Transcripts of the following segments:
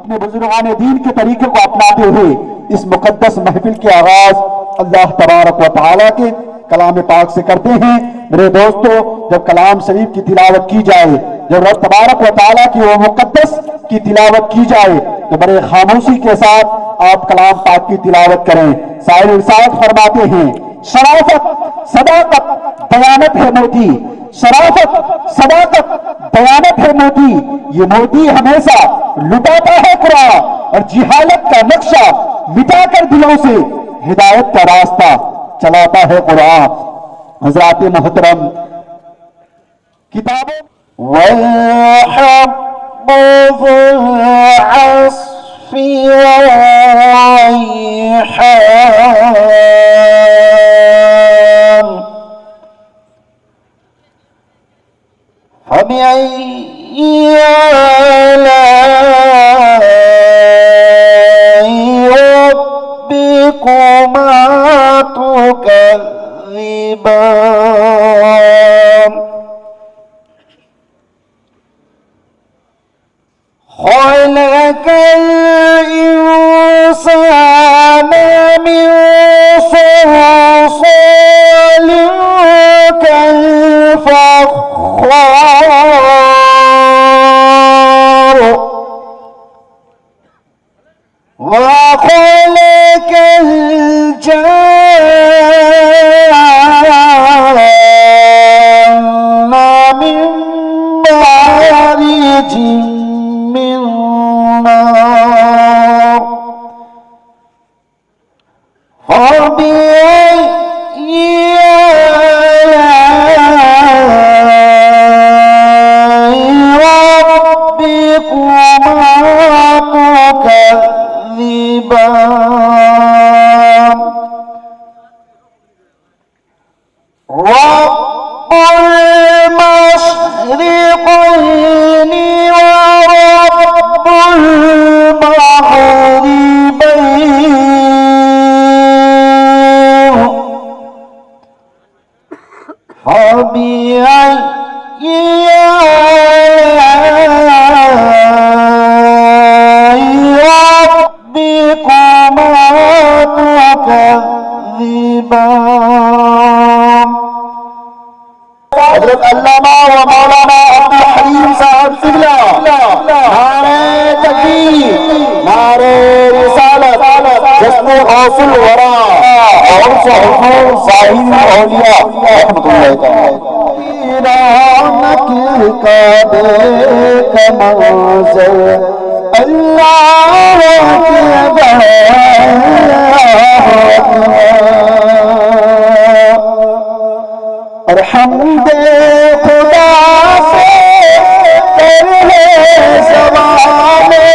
اپنے بزرگان دین کے طریقے کو اپناتے ہوئے اس مقدس محفل کے آغاز اللہ تبارک و تعالیٰ کے کلام پاک سے کرتے ہیں۔ میرے دوستو، جب کلام شریف کی تلاوت کی جائے، جب رب تبارک و تعالیٰ کی وہ مقدس کی تلاوت کی جائے تو بڑے خاموشی کے ساتھ آپ کلام پاک کی تلاوت کریں۔ سائر ارشاد فرماتے ہیں، شرافت صداقت دیانت ہے موتی، شرافت صداقت دیانت ہے موتی، یہ موتی ہمیشہ لٹاتا ہے قرآن اور جہالت کا نقشہ مٹا کر دلوں سے ہدایت کا راستہ چلاتا ہے قرآن۔ حضرات محترم، کتابوں وَالْحَبُّ ذُو الْعَصْفِ وَالرَّيْحَانِ فَبِأَيِّ آلَاءِ رَبِّكُمَا تُكَذِّبَانِ خلق الإنسان من صلصال كالفخار وخلق الجان من مارج من نار فبأي آلاء ربكما تكذبان رب المشرقين ورب المغربين فبأي آلاء ربكما تكذبان۔ حضرت علامہ و مولانا عبد الحلیم صاحب قبلہ، نعرہ تکبیر، نعرہ رسالت، جشن غوث الورا اور حضور ظاہر اولیاء رحمۃ اللہ تعالی۔ رونق کعبے کا منظر اللہ اکبر اور حمد خدا سے کرے زبانے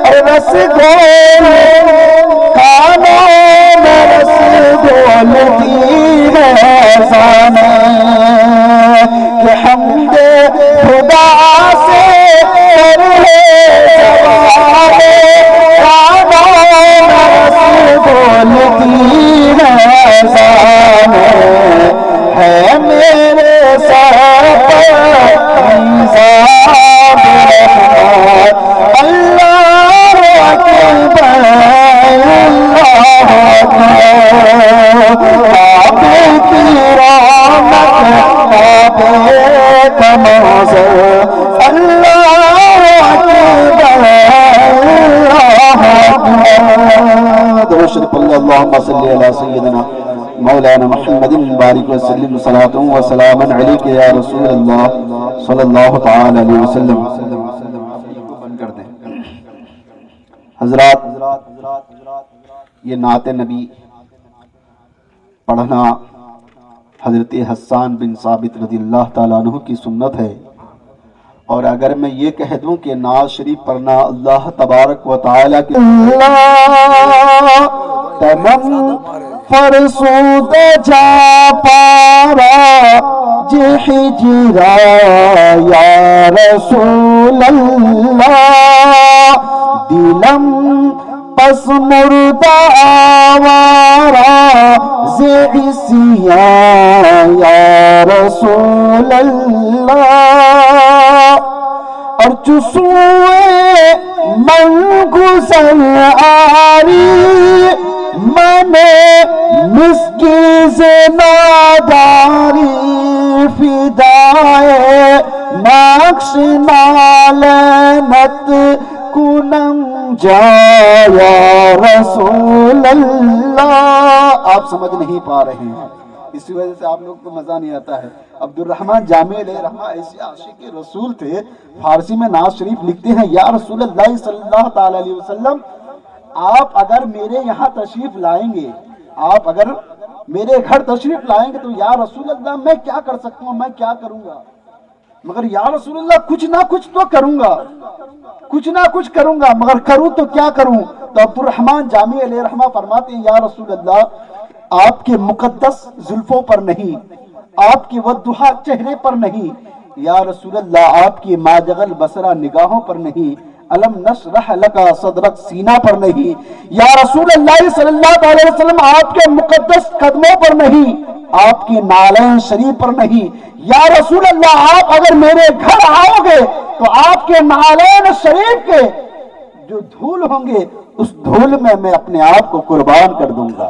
اور رس گول کانوں میں رس گول کی رسانے کہ حمد خدا سے کرے زبانے کانوں میں رس گول کی ہے میرے ساتھ اللہ اکبر اللہ کعبے کی رونق کعبے کا منظر اللہ اکبر اللہ درود شریف اللہم صلی علی سیدنا مولانا محمد بارک وسلم صلاۃ و سلام علیک یا رسول اللہ صلی اللہ تعالی علیہ وسلم۔ حضرات، یہ نعت نبی پڑھنا حضرت حسان بن ثابت رضی اللہ تعالیٰ عنہ کی سنت ہے، اور اگر میں یہ کہہ دوں کہ نعت شریف پڑھنا اللہ تبارک و تعالیٰ کی تمام فرسود جا پارا جی حجرا یا رسول اللہ دلم پس مردہ آوارا زعسیاں یا رسول اللہ اور چسوئے من گزر آری من مسکین ناداری فدائے نقش نالنت کنم جایا رسول اللہ. آپ سمجھ نہیں پا رہے ہیں، اسی وجہ سے آپ لوگ کو مزہ نہیں آتا ہے. عبد الرحمن جامی علیہ رحمہ ایسے عاشق رسول تھے، فارسی میں نعت شریف لکھتے ہیں، یا رسول اللہ صلی اللہ تعالی علیہ وسلم، آپ اگر میرے یہاں تشریف لائیں گے، آپ اگر میرے گھر تشریف لائیں گے تو یا رسول اللہ میں کیا کر سکتا ہوں، میں کیا کروں گا، مگر یا رسول اللہ کچھ نہ کچھ تو کروں گا، کچھ نہ کچھ کروں گا، مگر کروں تو کیا کروں. تو عبد الرحمن جامی علیہ رحمہ فرماتے ہیں، یا رسول اللہ آپ کے مقدس زلفوں پر نہیں، آپ کے وضحا چہرے پر نہیں، یا رسول اللہ آپ کی ماجغل بصرہ نگاہوں پر نہیں، علم نشرح لکا صدرک سینہ پر نہیں، یا رسول اللہ صلی اللہ علیہ وسلم آپ کے مقدس قدموں پر نہیں، آپ کی نالین شریف پر نہیں، یا رسول اللہ آپ اگر میرے گھر آؤ گے تو آپ کے نالین شریف کے جو دھول ہوں گے اس دھول میں میں اپنے آپ کو قربان کر دوں گا.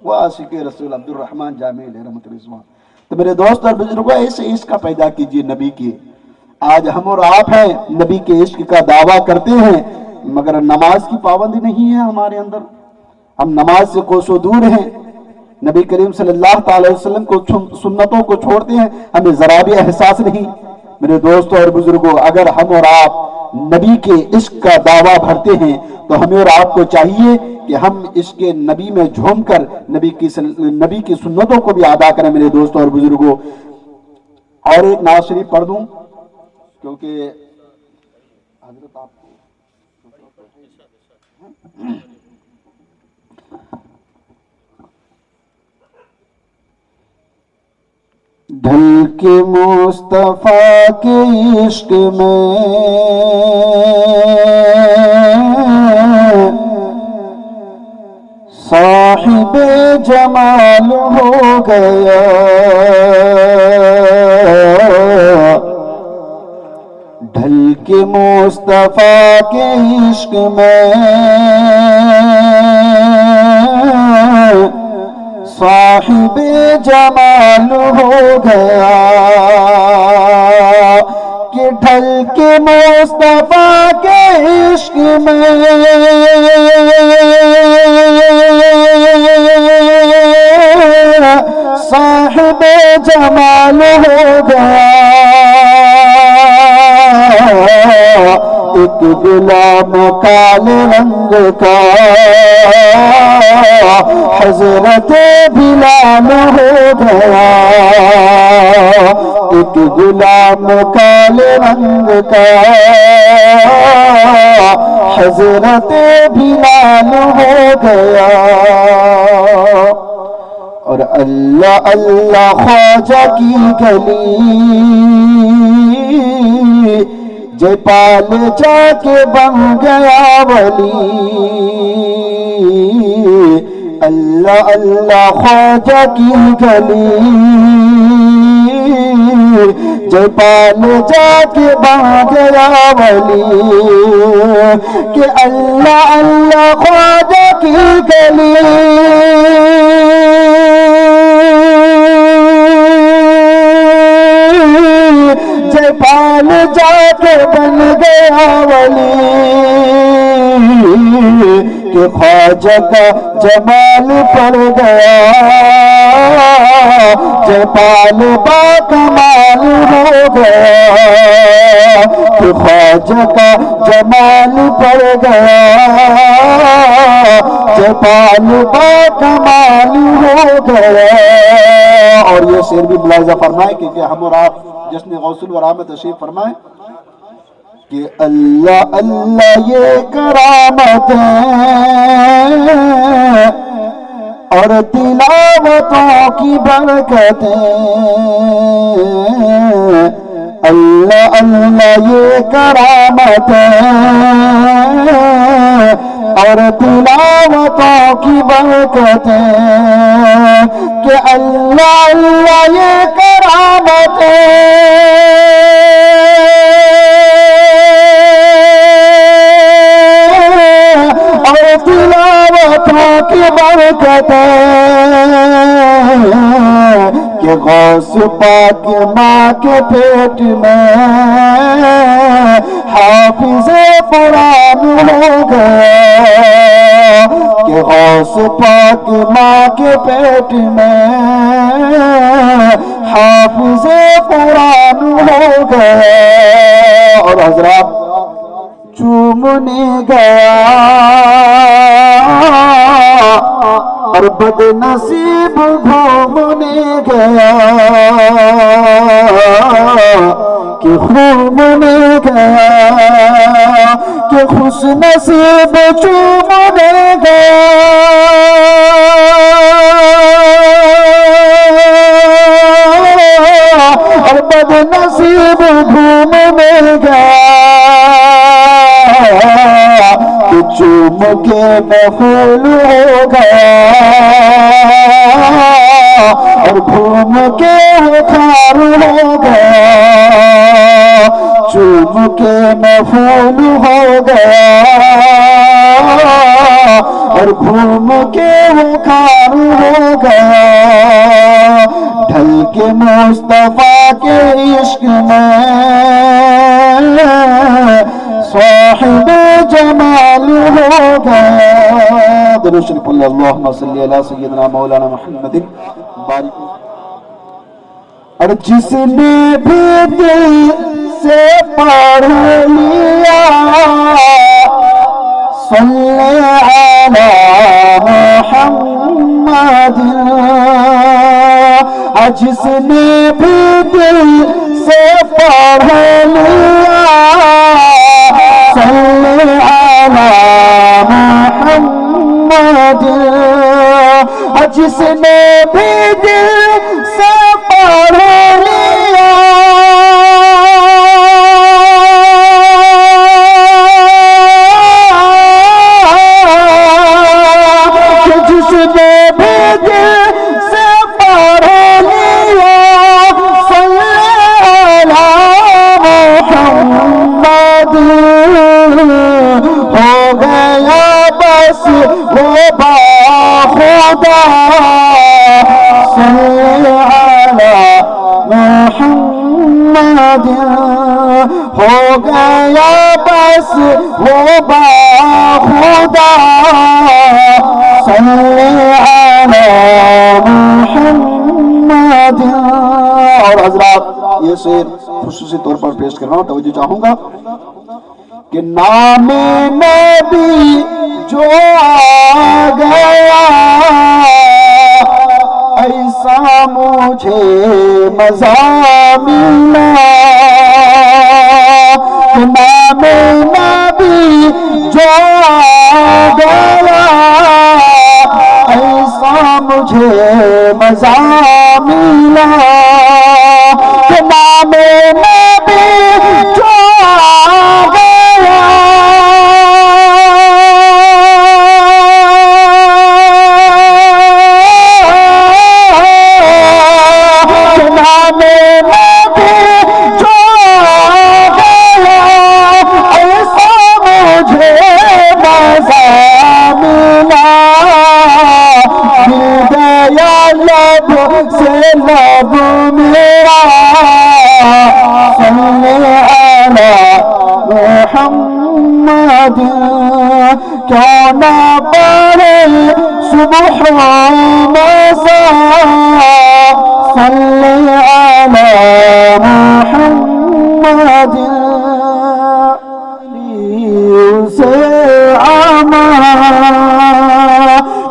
وہ عاشق رسول عبد الرحمن جامی علیہ رحمۃ اللہ. تو میرے دوست اور بزرگوں، ایسے عشق پیدا کیجئے نبی کی. آج ہم اور آپ ہیں نبی کے عشق کا دعویٰ کرتے ہیں، مگر نماز کی پابندی نہیں ہے ہمارے اندر، ہم نماز سے کوسوں دور ہیں، نبی کریم صلی اللہ تعالی وسلم کو سنتوں کو چھوڑتے ہیں، ہمیں ذرا بھی احساس نہیں. میرے دوستوں اور بزرگوں، اگر ہم اور آپ نبی کے عشق کا دعویٰ بھرتے ہیں تو ہمیں اور آپ کو چاہیے کہ ہم عشق نبی میں جھوم کر نبی کی سنتوں کو بھی ادا کریں. میرے دوستوں اور بزرگوں، اور ایک نعت شریف پڑھ دوں کیونکہ حضرت آپ کو ڈھل کے مصطفیٰ کے عشق میں صاحب جمال ہو گیا، ڈھل کے مصطفیٰ کے عشق میں صاحب جمال ہو گیا، کہ ڈھل کے مصطفیٰ کے عشق میں صاحب جمال ہو گیا. ایک غلام کالے رنگ کا حضرت بلال ہو گیا، ایک غلام کالے رنگ کا حضرت بلال ہو گیا. اور اللہ اللہ خواجہ کی گلی جے پال جا کے بن گیا ولی، اللہ اللہ خواجہ کی گلی جے پال جا کے بن گیا ولی، کہ اللہ اللہ خواجہ کی گلی جے پال جا کے بن گیا ولی، کہ خواجہ کا جمال پڑ گیا جے پال با کمال ہو گیا، کہ خواجہ کا جمال پڑ گیا جے پال با کمال ہو گیا. اور یہ شعر بھی ملاحظہ فرمائے کہ ہم اور آپ جشن غوث الورا میں تشریف فرمائیں کہ اللہ اللہ یہ کرامتیں اور تلاوتوں کی برکتیں، اللہ اللہ یہ کرامتیں اور تلاوتوں کی برکتیں، کہ اللہ اللہ یہ کرامتیں برکتیں کہ غوث پاک ماں کے پیٹ میں حافظ قرآن ہو گیا، کہ غوث پاک ماں کے پیٹ میں حافظ قرآن ہو گیا۔ اور حضرات چومنے گیا اور بد نصیب گھومنے گیا، کہ گھومنے گیا، کہ خوش نصیب چومنے گیا، اور بد نصیب گھومنے گیا، کہ چوم کے مفعول ہو گیا اور گھوم کے خار ہو گیا، چوم کے مفعول ہو گیا اور گھوم کے خار ہو گیا۔ ڈھل کے مصطفیٰ کے عشق میں صاحب جمال ہو گیا۔ درود شریف پڑھ اللہم صلی علی سیدنا مولانا محمد بارک۔ اور جس نے بھی دل سے پڑھ لیا صلی علی محمد، جس نے بھی دل سے پڑھ لیا صلی علی محمد، جس نے بھی دل سے پڑھ لیا جس نے بھی دل سے پڑھ لیا صلی علی محمد، ہو گیا بس وہ باخدا صلی علی محمد، ہو گیا بس وہ باخدا صلی علی محمد۔ اور حضرات یہ شعر خصوصی طور پر پیش کر رہا ہوں، توجہ چاہوں گا کہ نام نبی جو آ گیا ایسا مجھے مزہ ملا، کہ نام نبی جو آ گیا ایسا مجھے مزہ ملا، کہ نام نبی جو آ گیا لب میرا صلی علی محمد، کیوں نہ پڑھے صبح مساء صلی علی محمد، سے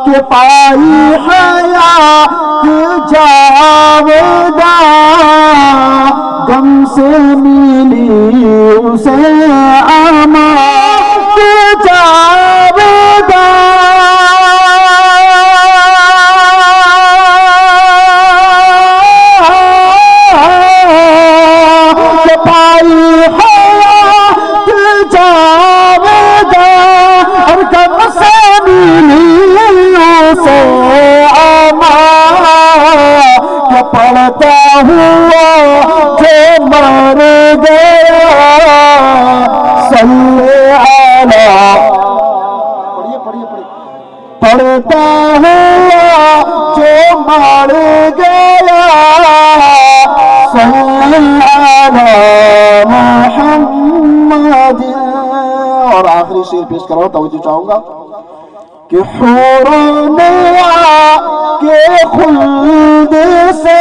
کہ پائی حیات جاوداں، غم سے ملی اسے امانت جاوداں، کہ پائی حیات جاوداں اور غم سے ملی اسے کہ پڑھتا ہوا جو مر گیا शेर पेश कर रहा हूँ, तवज्जो चाहूंगा कि हूरों ने आके खुल्द से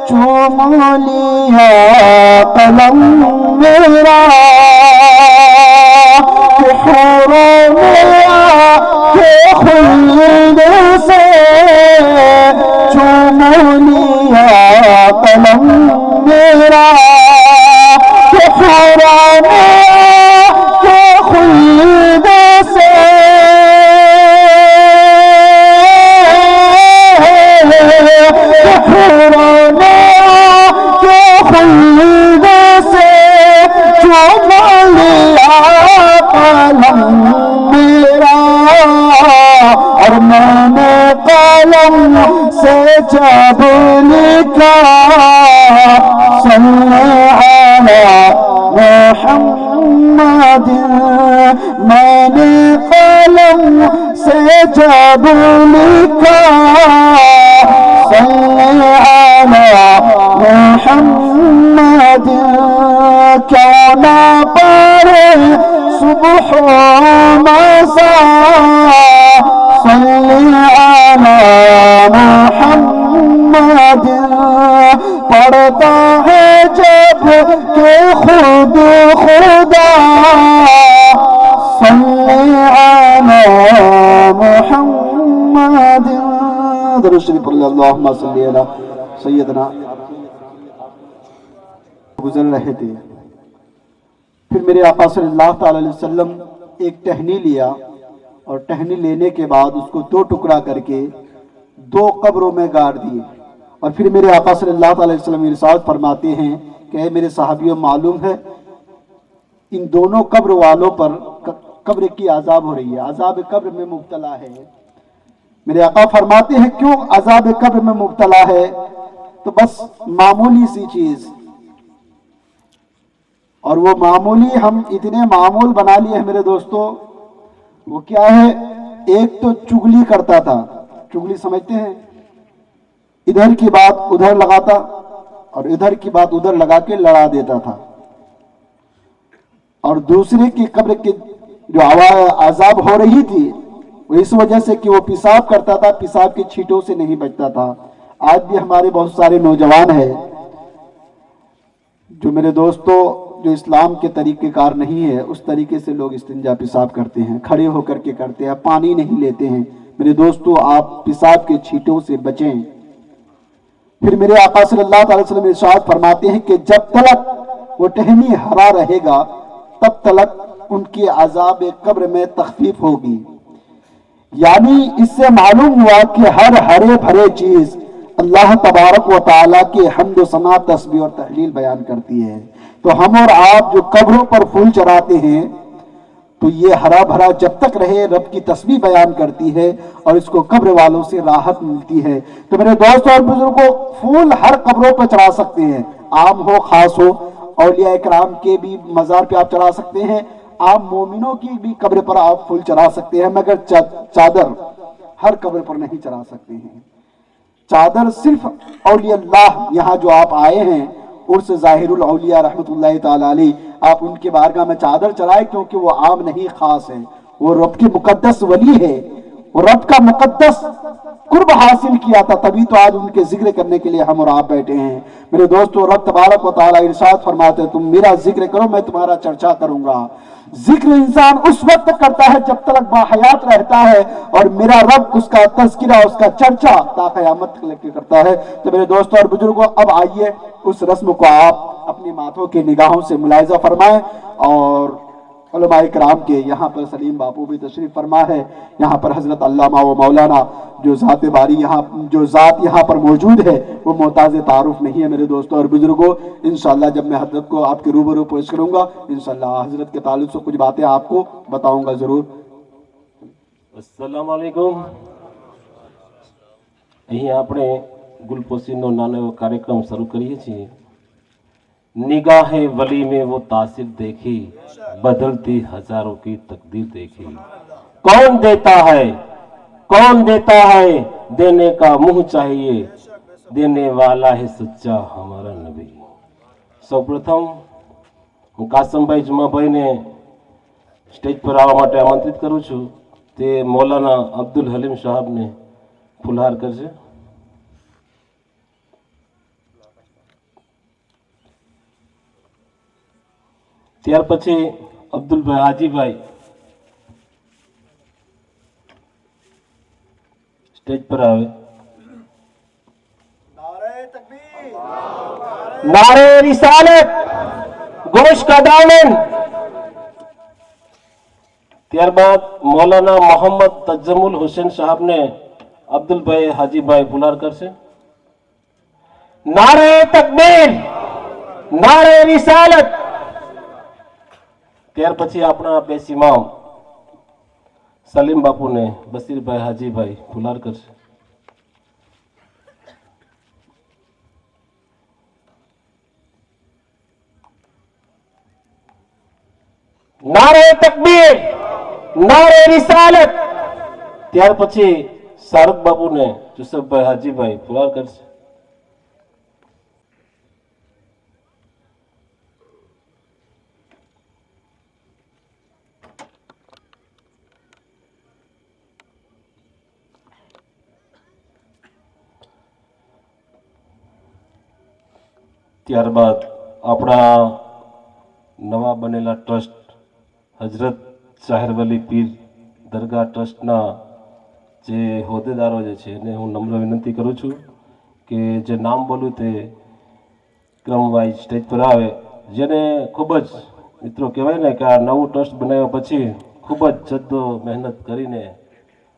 चूम लिया कलम मेरा, कि हूरों ने आके खुल्द से चूम लिया कलम मेरा, कि हूरों ने आके खुल्द से और मैंने कलम से जब लिखा सल्ले अला मुहम्मद, मैंने कलम से जब लिखा सल्ले अला मुहम्मद, क्यों ना पढ़े सुबह मसा सल्ले अला मुहम्मद, पढ़ता है जब के खुद खुदा सल्ले अला मुहम्मद। दरूद शरीफ पढ़ लो, अल्लाहुम्मा सल्ली अला सय्यदना। गुजर रहे थे, फिर मेरे आका सल्लल्लाहु अलैहि वसल्लम एक टहनी लिया और टहनी लेने के बाद उसको दो टुकड़ा करके दो कब्रों में गाड़ दिए। और फिर मेरे आका सल्लल्लाहु अलैहि वसल्लम इरशाद फरमाते हैं कि मेरे सहाबियों, मालूम है इन दोनों कब्र वालों पर कब्र की अजाब हो रही है, अजाब कब्र में मुब्तला है। मेरे आका फरमाते हैं क्यों अजाब कब्र में मुब्तला है? तो बस मामूली सी चीज, और वो मामूली हम इतने मामूल बना लिए हैं मेरे दोस्तों, वो क्या है? एक तो चुगली करता था, चुगली समझते हैं, इधर की बात उधर लगाता और इधर की बात उधर लगा के लड़ा देता था। और दूसरे की कब्र की जो अजाब हो रही थी वो इस वजह से कि वो पेशाब करता था, पेशाब के छींटों से नहीं बचता था। आज भी हमारे बहुत सारे नौजवान हैं जो मेरे दोस्तों जो इस्लाम के तरीक़ेकार नहीं है, उस तरीके से लोग इस्तिंजा पेशाब करते हैं, खड़े होकर के करते हैं, पानी नहीं लेते हैं। मेरे दोस्तों, आप पेशाब के छींटों से बचें। फिर मेरे आका सल्लल्लाहु अलैहि वसल्लम इरशाद फरमाते हैं कि जब तक वो टहनी हरा रहेगा तब तक उनकी अजाब कब्र में तखफीफ होगी। यानी इससे मालूम हुआ कि हर हरे भरे चीज अल्लाह तबारक व तआला की हम्द सना तस्बीह और तहलील बयान करती है। तो हम और आप जो कब्रों पर फूल चढ़ाते हैं तो ये हरा भरा जब तक रहे रब की तस्बीह बयान करती है और इसको कब्र वालों से राहत मिलती है। तो मेरे दोस्तों और बुजुर्गों, फूल हर कब्रों पर चढ़ा सकते हैं, आम हो खास हो, औलिया इकराम के भी मज़ार पे आप चढ़ा सकते हैं, आम मोमिनों की भी कब्र पर आप फूल चढ़ा सकते हैं, मगर चादर हर कब्र पर नहीं चढ़ा सकते हैं। चादर सिर्फ औलिया अल्लाह, यहाँ जो आप आए हैं उर्स ज़ाहिरुल औलिया रहमतुल्लाहि ताला अलैह, आप उनके बारगाह में चादर चढ़ाए, क्योंकि वो आम नहीं खास है, वो रब की मुकद्दस वली है, वो रब का मुकद्दस कुर्ब हासिल किया था, तभी तो आज उनके जिक्र करने के लिए हम और आप बैठे हैं। मेरे दोस्तों, रब तबारक व तआला इरशाद फरमाते हैं, तुम मेरा जिक्र करो मैं तुम्हारा चर्चा करूंगा। जिक्र इंसान उस वक्त करता है जब तक बाहयात रहता है, और मेरा रब उसका तज़किरा, उसका चर्चा ता क़यामत तक करता है। तो मेरे दोस्तों और बुजुर्गों, अब आइए उस रस्म को आप अपनी माथों की निगाहों से मुलाहिज़ा फरमाएं। और उलमाए किराम के यहाँ पर सलीम बापू भी तशरीफ फरमा है, यहाँ पर हजरत अल्लामा व मौलाना जो ज़ात बारी जो ज़ात यहाँ पर मौजूद है वो मोहताज तारुफ नहीं है। मेरे दोस्तों और बुजुर्गों, इंशाअल्लाह जब मैं हजरत को आपके रूबरू पेश करूँगा, इंशाअल्लाह हजरत के ताल्लुक से कुछ बातें आपको बताऊँगा ज़रूर। अस्सलाम वालेकुम। અહીં આપણે ગુલપોશીનો નાનો એવો કાર્યક્રમ શરૂ કરીએ છીએ। निगाहे वली में वो तासिर देखी, बदलती हजारों की तकदीर देखी। कौन देता है, कौन देता है, देने का मुंह चाहिए, देने वाला है सच्चा हमारा नबी। સૌપ્રથમ હું કાસમભાઈ જુમાભાઈને સ્ટેજ પર આવવા માટે આમંત્રિત કરું છું તે મૌલાના અબ્દુલ હલીમ સાહેબને ફુલહાર કરશે. ત્યાર પછી અબ્દુલભાઈ હાજીભાઈ સ્ટેજ પર આવે. नारे रिसालत गोश का दामन. ત્યારબાદ મૌલાના મોહમ્મદ તજમુલ હુસૈન સાહેબ ને અબ્દુલભાઈ હાજીભાઈ ફુલહાર કરશે. નારે તકબીર, નારે રિસાલત. ત્યાર પછી આપણા બે ઇમામ સલીમ બાપુને બસીરભાઈ હાજીભાઈ ફુલહાર કરશે. नारे तकबीर, नारे रिसालत. ત્યાર પછી શાહરુખ બાપુને યુસુફભાઈ હાજીભાઈ ફુલહાર કરશે. ત્યારબાદ આપણા નવા બનેલા ટ્રસ્ટ હજરત શાહિર વલી પીર દરગાહ ટ્રસ્ટના જે હોદ્દેદારો જે છે એને હું નમ્ર વિનંતી કરું છું કે જે નામ બોલું તે ક્રમ વાઇઝ સ્ટેજ પર આવે. જેને ખૂબ જ મિત્રો કહેવાય ને કે આ નવું ટ્રસ્ટ બનાવ્યા પછી ખૂબ જ જદ્દો મહેનત કરીને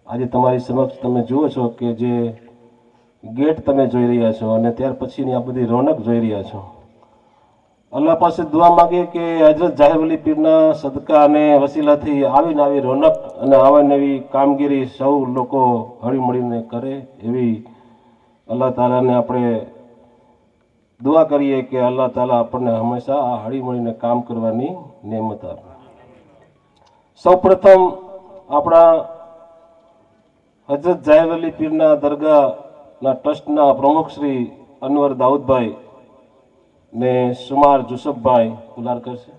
આજે તમારી સમક્ષ તમે જુઓ છો કે જે ગેટ તમે જોઈ રહ્યા છો અને ત્યાર પછીની આ બધી રોનક જોઈ રહ્યા છો. અલ્લાહ પાસે દુઆ માંગીએ કે હજરત જાહિર વલી પીરના સદકા અને વસીલાથી આવીને આવી રોનક અને આવીને એવી કામગીરી સૌ લોકો હળી મળીને કરે એવી અલ્લાહ તાલાને આપણે દુઆ કરીએ કે અલ્લાહ તાલા આપણને હંમેશા આ હળી મળીને કામ કરવાની નેમત આપે. સૌ પ્રથમ આપણા હજરત જાહિર વલી પીરના દરગાહના ટ્રસ્ટના પ્રમુખ શ્રી અનવર દાઉદભાઈ ને સુમાર યુસુફભાઈ ફુલહાર કરશે.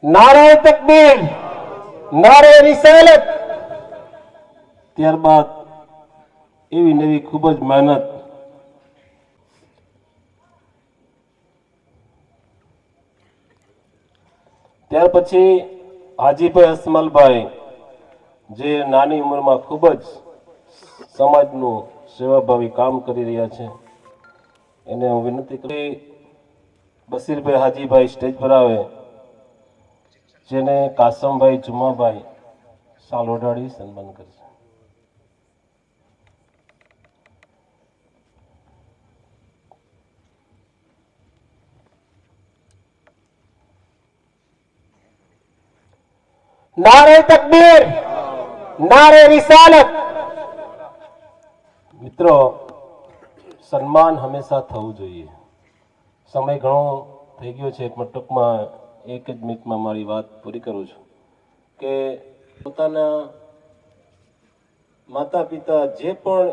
નારે તકબીર, નારે રિસાલત. ત્યારબાદ એવી નવી ખૂબ જ મહેનત ત્યાર પછી હાજીભાઈ અસમલભાઈ જે નાની ઉંમરમાં ખૂબ જ સમાજનું સેવાભાવી કામ કરી રહ્યા છે એને હું વિનંતી કરી બસીરભાઈ હાજીભાઈ સ્ટેજ પર આવે જેને કાસમભાઈ જુમાભાઈ સાલ ઓઢાડી સન્માન કરશે. नारे तकबीर, नारे रिसालत. મિત્રો સન્માન હંમેશા થવું જોઈએ. સમય ઘણો થઈ ગયો છે પણ ટૂંકમાં એક જ મિનિટમાં મારી વાત પૂરી કરું છું કે પોતાના માતા પિતા જે પણ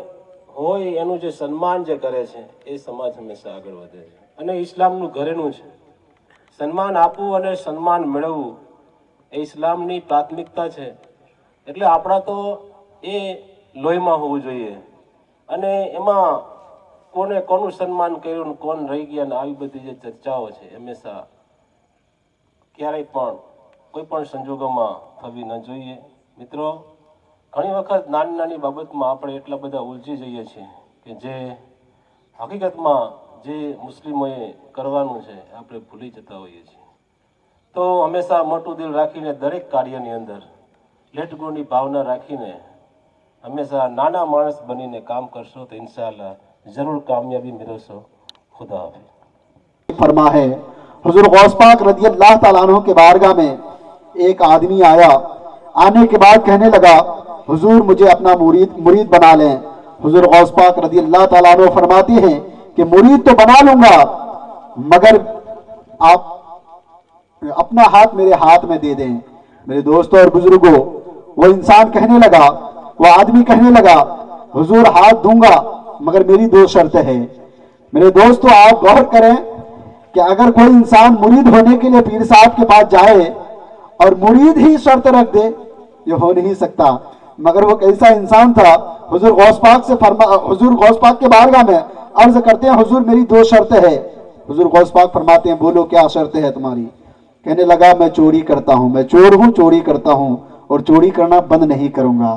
હોય એનું જે સન્માન જે કરે છે એ સમાજ હંમેશા આગળ વધે છે અને ઇસ્લામનું ઘરેણું છે. સન્માન આપવું અને સન્માન મેળવવું એ ઇસ્લામની પ્રાથમિકતા છે. એટલે આપણા તો એ લોહીમાં હોવું જોઈએ અને એમાં કોને કોનું સન્માન કર્યું ને કોણ રહી ગયા ને આવી બધી જે ચર્ચાઓ છે હંમેશા ક્યારેય પણ કોઈ પણ સંજોગોમાં થવી ન જોઈએ. મિત્રો ઘણી વખત નાની નાની બાબતમાં આપણે એટલા બધા ઉલઝી જઈએ છીએ કે જે હકીકતમાં જે મુસ્લિમોએ કરવાનું છે આપણે ભૂલી જતા હોઈએ છીએ. તો હંમેશા મોટું દિલ રાખીને દરેક કાર્યની અંદર લેટ ગોની ભાવના રાખીને હંમેશા નાના માણસ બનીને કામ કરશો તો ઇન્શાઅલ્લાહ जरूर कामयाबी मिलोगे. खुदा हाफिज़. फरमा है हुजूर गौस पाक रज़ी अल्लाह ताला अन्हु के बारगाह में एक आदमी आया. आने के बाद कहने लगा हुजूर मुझे अपना मुरीद बना लें. हुजूर गौस पाक रज़ी अल्लाह ताला अन्हु फरमाते हैं कि मुरीद तो बना लूंगा मगर आप अपना हाथ मेरे हाथ में दे दें. मेरे दोस्तों और बुजुर्गों, वो इंसान कहने लगा, वो आदमी कहने लगा हुजूर हाथ दूंगा मगर मेरी दो शर्त है. मेरे दोस्तों, आप गौर करें कि अगर कोई इंसान मुरीद होने के लिए पीर साहब के पास जाए और मुरीद ही शर्त रख दे, ये हो नहीं सकता। मगर वो कैसा इंसान था, हुजूर गौस पाक के बारगाह में अर्ज करते हैं, हुजूर मेरी 2 शर्तें है। हुजूर गौस पाक फरमाते हैं, बोलो क्या शर्तें है तुम्हारी? कहने लगा, मैं चोरी करता हूं, मैं चोर हूं, चोरी करता हूं और चोरी करना बंद नहीं करूंगा।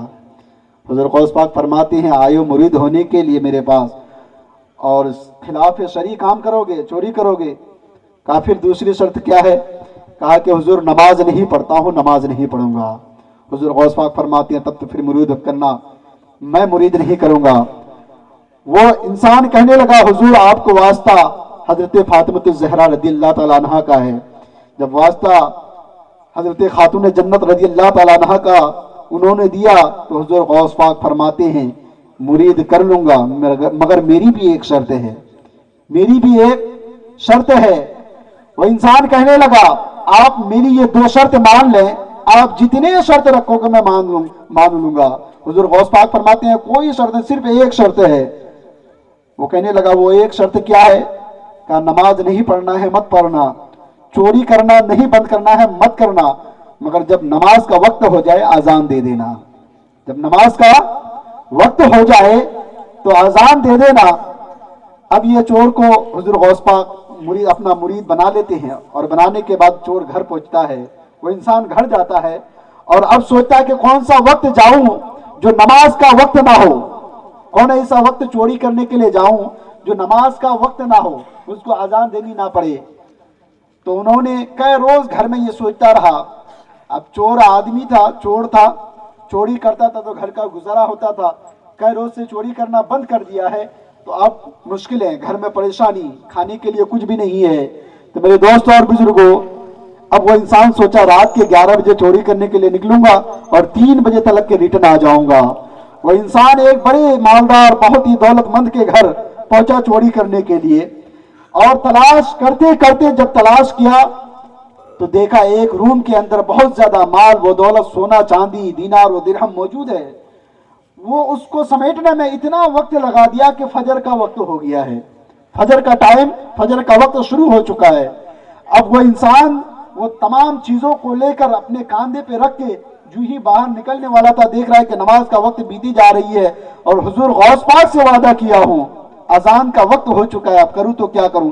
हुजूर गौस पाक फरमाते हैं, आयो मुरीद होने के लिए मेरे पास और खिलाफ शरी काम करोगे, चोरी करोगे। कहा फिर दूसरी शर्त क्या है? कहा कि हुजूर नमाज नहीं पढ़ता हूं, नमाज नहीं पढ़ूंगा। हुजूर गौस पाक फरमाते हैं, तब तो फिर मुरीद करना, मैं मुरीद नहीं करूंगा। वो इंसान कहने लगा, हुजूर आपको वास्ता हजरत फातिमा ज़हरा रज़ियल्लाहु ताला अन्हा का है। जब वास्ता हजरत खातून जन्नत रज़ियल्लाहु ताला अन्हा का उन्होंने दिया तो हुजूर गौस पाक फरमाते हैं, मुरीद कर लूंगा, मगर मेरी भी एक शर्त है, मेरी भी एक शर्त है। वो इंसान कहने लगा, आप मेरी ये 2 शर्त मान लें, आप जितने शर्त रखोगे मैं मान लूंगा। हुजूर गौस पाक फरमाते हैं, कोई शर्त नहीं, सिर्फ एक शर्त है। वो कहने लगा, वो एक शर्त क्या है? कहा, नमाज नहीं पढ़ना है, मत पढ़ना, चोरी करना नहीं बंद करना है, मत करना, मगर जब नमाज का वक्त हो जाए आजान दे देना। जब नमाज का वक्त हो जाए तो आजान दे देना। अब ये चोर को हुजूर गौस पाक अपना मुरीद बना लेते हैं और बनाने के बाद चोर घर पहुंचता है। वो इंसान घर जाता है और अब सोचता है कि कौन सा वक्त जाऊं जो नमाज का वक्त ना हो, कौन ऐसा वक्त चोरी करने के लिए जाऊं जो नमाज का वक्त ना हो, उसको आजान देनी ना पड़े। तो उन्होंने कई रोज घर में ये सोचता रहा। अब चोर आदमी था, चोर था, चोरी करता था तो घर का गुजारा होता था। कई रोज से चोरी करना बंद कर दिया है तो अब मुश्किल है, घर में परेशानी, खाने के लिए कुछ भी नहीं है। तो मेरे दोस्तों और बुजुर्गों, अब वो इंसान सोचा रात के 11 बजे चोरी करने के लिए निकलूंगा और 3 बजे तक के रिटर्न आ जाऊंगा। वो इंसान एक बड़े मालदार, बहुत ही दौलतमंद के घर पहुंचा चोरी करने के लिए और तलाश करते करते जब तलाश किया तो देखा एक रूम के अंदर बहुत ज्यादा माल व दौलत, सोना चांदी, दीनार व दिरहम मौजूद है। वो उसको समेटने में इतना वक्त लगा दिया कि फजर का वक्त हो गया है, फजर का टाइम, फजर का वक्त शुरू हो चुका है। अब वो इंसान वो तमाम चीजों को लेकर अपने कांधे पे रख के जो ही बाहर निकलने वाला था, देख रहा है कि नमाज का वक्त बीती जा रही है और हुजूर गौस पाक से वादा किया हूं, आजान का वक्त हो चुका है, अब करूं तो क्या करूं।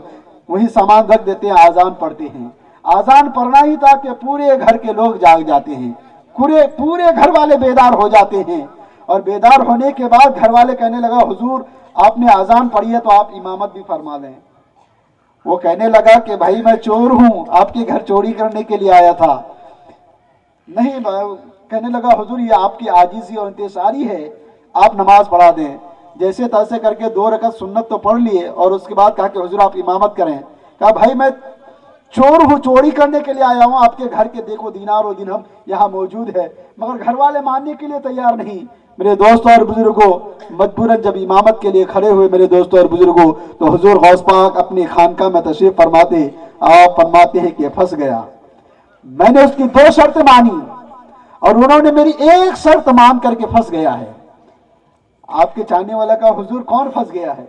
वही सामान रख देते हैं, आजान पढ़ते हैं। आजान पढ़ना ही था कि पूरे घर के लोग जाग जाते हैं, पूरे घर वाले बेदार हो जाते हैं और बेदार होने के बाद घर वाले कहने लगा, हुजूर आपने आजान पढ़ी है तो आप इमामत भी फरमा लें। वो कहने लगा कि भाई मैं चोर हूं, आपके घर चोरी करने के लिए आया था। नहीं, कहने लगा, हुजूर ये आपकी आजीजी और इंतशारी है, आप नमाज पढ़ा दें। जैसे तैसे करके 2 रकअत सुन्नत तो पढ़ लिए और उसके बाद कहा कि हुजूर आप इमामत करें। कहा भाई मैं चोर हूं, चोरी करने के लिए आया हूं, आपके घर के देखो दीनार और दिरहम यहाँ मौजूद है। मगर घर वाले मानने के लिए तैयार नहीं। मेरे दोस्तों और बुजुर्गों, मजबूरन जब इमामत के लिए खड़े हुए मेरे दोस्तों और बुजुर्गों, तो हुजूर गौस पाक अपनी खानका में तशरीफ फरमाते, आप फरमाते हैं कि फंस गया। मैंने उसकी 2 शर्त मानी और उन्होंने मेरी एक शर्त मान करके फंस गया है। आपके चाहने वाला का हुजूर कौन फंस गया है?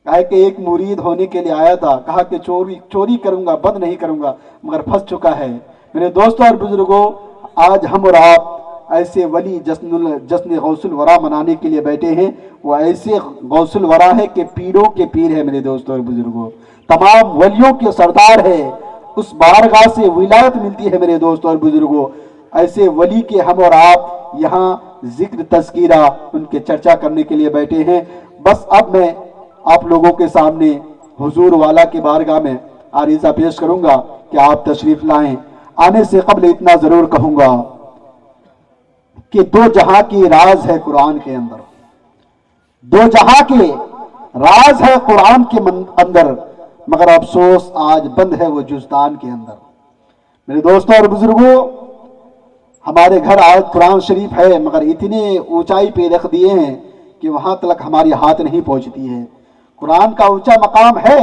कहा कि एक मुरीद होने के लिए आया था, कहा कि चोरी करूंगा, बंद नहीं करूंगा, मगर फंस चुका है। मेरे दोस्तों और बुजुर्गों, आज हम और आप ऐसे वली जश्न गौसुल वरा मनाने के लिए बैठे हैं। वो ऐसे गौसुल वरा है कि पीरों के पीर है। मेरे दोस्तों और बुजुर्गों, तमाम वलियों के सरदार है, उस बारगाह से विलायत मिलती है। मेरे दोस्तों और बुजुर्गों, ऐसे वली के हम और आप यहाँ जिक्र तज़किरा उनके चर्चा करने के लिए बैठे हैं। बस अब मैं आप लोगों के सामने हुजूर वाला की बारगाह में आरीज़ा पेश करूंगा कि आप तशरीफ लाएं। आने से कबल इतना जरूर कहूंगा कि 2 जहां की राज है कुरान के अंदर, 2 जहां के राज है कुरान के अंदर, मगर अफसोस आज बंद है वो जुज़दान के अंदर। मेरे दोस्तों और बुजुर्गों, हमारे घर आज कुरान शरीफ है, मगर इतने ऊंचाई पे रख दिए हैं कि वहां तक हमारी हाथ नहीं पहुंचती है। कुरान का ऊंचा मकाम है,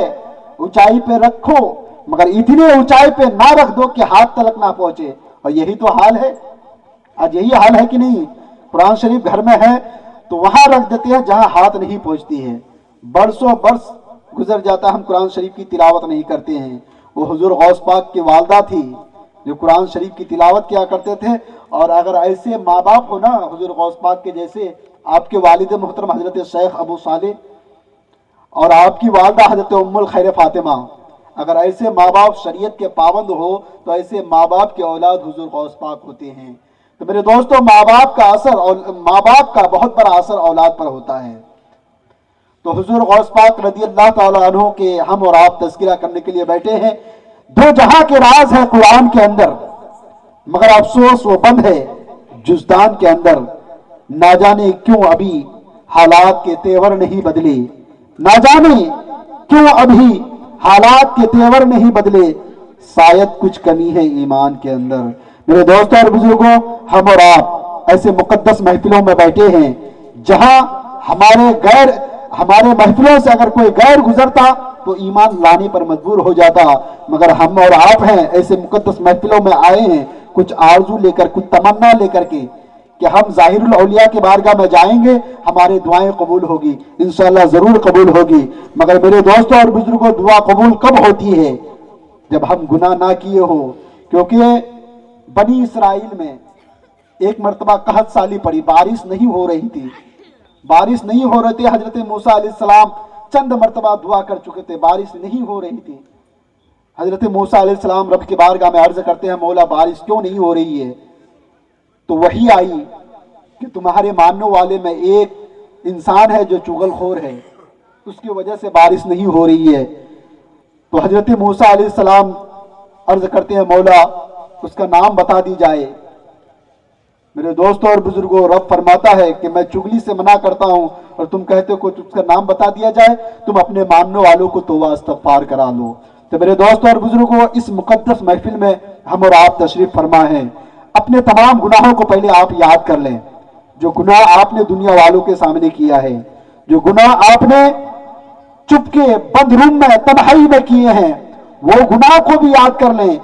ऊंचाई पे रखो, मगर इतने ऊंचाई पे ना रख दो कि हाथ तलक ना पहुंचे। और यही तो हाल है, आज यही हाल है कि नहीं? कुरान शरीफ घर में है तो वहां रख देते हैं जहां हाथ नहीं पहुंचती है। برسوں برس گزر جاتا ہم قرآن شریف کی تلاوت نہیں کرتے ہیں۔ وہ حضور غوث پاک کی والدہ تھی جو قرآن شریف کی تلاوت کیا کرتے تھے، اور اگر ایسے ماں باپ ہو نا حضور غوث پاک کے جیسے، آپ کے والد محترم حضرت شیخ ابو صالح اور آپ کی والدہ حضرت ام الخیر فاطمہ، اگر ایسے ماں باپ شریعت کے پابند ہو تو ایسے ماں باپ کے اولاد حضور غوث پاک ہوتے ہیں۔ تو میرے دوستو، ماں باپ کا بہت بڑا اثر اولاد پر ہوتا ہے۔ تو حضور غوث پاک رضی اللہ تعالیٰ عنہ کے ہم اور آپ تذکرہ کرنے کے لیے بیٹھے ہیں۔ دو جہاں کے راز ہیں قرآن کے اندر، مگر افسوس وہ بند ہے جزدان کے اندر۔ نہ جانے کیوں ابھی حالات کے تیور نہیں بدلے، نہ جانے کیوں ابھی حالات کے تیور نہیں بدلے، شاید کچھ کمی ہے ایمان کے اندر۔ میرے دوستوں اور بزرگوں، ہم اور آپ ایسے مقدس محفلوں میں بیٹھے ہیں جہاں ہمارے محفلوں سے اگر کوئی غیر گزرتا تو ایمان لانے پر مجبور ہو جاتا، مگر ہم اور آپ ہیں ایسے مقدس محفلوں میں آئے ہیں کچھ آرزو لے کر، کچھ تمنا لے کر کے کہ ہم ظاہر الاولیاء کی بارگاہ میں جائیں گے، ہماری دعائیں قبول ہوگی، انشاءاللہ ضرور قبول ہوگی۔ مگر میرے دوستوں اور بزرگوں، دعا قبول کب ہوتی ہے؟ جب ہم گناہ نہ کیے ہو۔ کیونکہ بنی اسرائیل میں ایک مرتبہ قحط سالی پڑی، بارش نہیں ہو رہی تھی، حضرت موسیٰ علیہ السلام چند مرتبہ دعا کر چکے تھے، بارش نہیں ہو رہی تھی۔ حضرت موسیٰ علیہ السلام رب کی بارگاہ میں عرض کرتے ہیں، مولا بارش کیوں نہیں ہو رہی ہے؟ تو وحی آئی کہ تمہارے ماننے والے میں ایک انسان ہے جو چغل خور ہے، اس کی وجہ سے بارش نہیں ہو رہی ہے۔ تو حضرت موسیٰ علیہ السلام عرض کرتے ہیں، مولا اس کا نام بتا دی جائے۔ میرے دوستوں اور بزرگوں، رب فرماتا ہے کہ میں چغلی سے منع کرتا ہوں اور تم کہتے ہو کہ اس کا نام بتا دیا جائے، تم اپنے ماننے والوں کو توبہ استغفار کرا لو۔ تو میرے دوستوں اور بزرگوں، اس مقدس محفل میں ہم اور آپ تشریف فرما ہیں۔ اپنے تمام گناہوں کو پہلے آپ یاد کر لیں، جو گناہ آپ نے دنیا والوں کے سامنے کیا ہے، جو گناہ آپ نے چپ کے بند روم میں تنہائی میں کیے ہیں، وہ گناہ کو بھی یاد کر لیں۔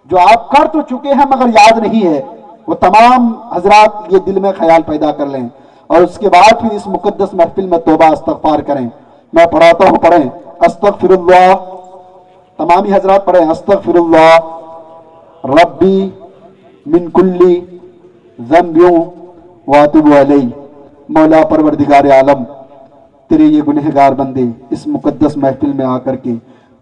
جو آپ کر تو چکے ہیں مگر یاد نہیں ہے، وہ تمام حضرات یہ دل میں خیال پیدا کر لیں، اور اس کے بعد پھر اس مقدس محفل میں توبہ استغفار کریں۔ میں پڑھاتا ہوں، پڑھیں استغفر اللہ، تمامی حضرات پڑھیں استغفر اللہ ربی من کلی ذنب واتوب علیہ۔ مولا پروردگار عالم، تیرے یہ گنہگار بندے اس مقدس محفل میں آ کر کے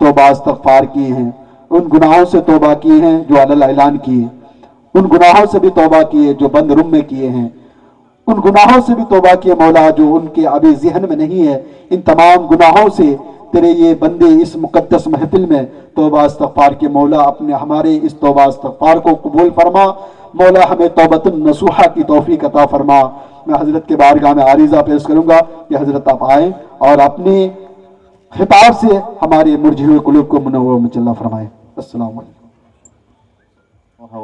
توبہ استغفار کیے ہیں، ان گناہوں سے توبہ کیے ہیں جو علی الاعلان کیے، ان گناہوں سے بھی توبہ کیے جو بند روم میں کیے ہیں، ان گناہوں سے بھی توبہ کیے مولا جو ان کے ابھی ذہن میں نہیں ہے۔ ان تمام گناہوں سے تیرے یہ بندے اس مقدس محفل میں توبہ استغفار کے مولا ہمارے اس توبہ استغفار کو قبول فرما۔ مولا ہمیں توبۃ نصوحہ کی توفیق عطا فرما۔ میں حضرت کے بارگاہ میں عریضہ پیش کروں گا کہ حضرت آپ آئیں اور اپنے خطاب سے ہمارے مرجھے ہوئے قلوب کو منور و مجلہ فرمائیں۔ السلام علیکم۔